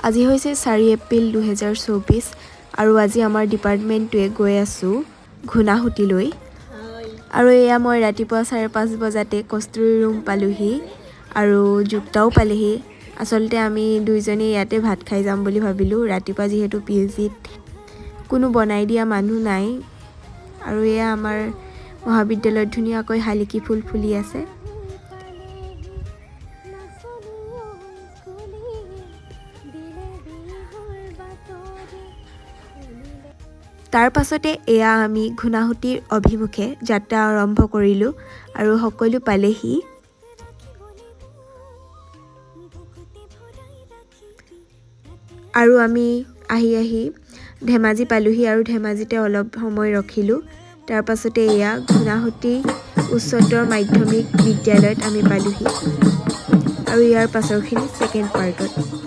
আজি হৈছে 4 এপ্ৰিল 2024 আৰু আজি আমাৰ ডিপাৰ্টমেণ্টটোৱে গৈ আছোঁ ঘুনাহুতিলৈ আৰু এয়া মই ৰাতিপুৱা 5:30 বজাতে কস্তুৰী ৰুম পালোহি আৰু যুক্তাও পালেহি আচলতে আমি দুইজনে ইয়াতে ভাত খাই যাম বুলি ভাবিলোঁ ৰাতিপুৱা যিহেতু পিজিত কোনো বনাই দিয়া মানুহ নাই আৰু এয়া আমাৰ মহাবিদ্যালয়ত ধুনীয়াকৈ শালিকি ফুল ফুলি আছে তাৰ পাছতে এয়া আমি ঘুনাহুতিৰ অভিমুখে যাত্ৰা আৰম্ভ কৰিলোঁ আৰু সকলো পালেহি আৰু আমি আহি ধেমাজি পালোহি আৰু ধেমাজিতে অলপ সময় ৰখিলোঁ তাৰ পাছতে এয়া ঘুনাহুতি উচ্চতৰ মাধ্যমিক বিদ্যালয়ত আমি পালোহি আৰু ইয়াৰ পাছৰখিনি ছেকেণ্ড পাৰ্টত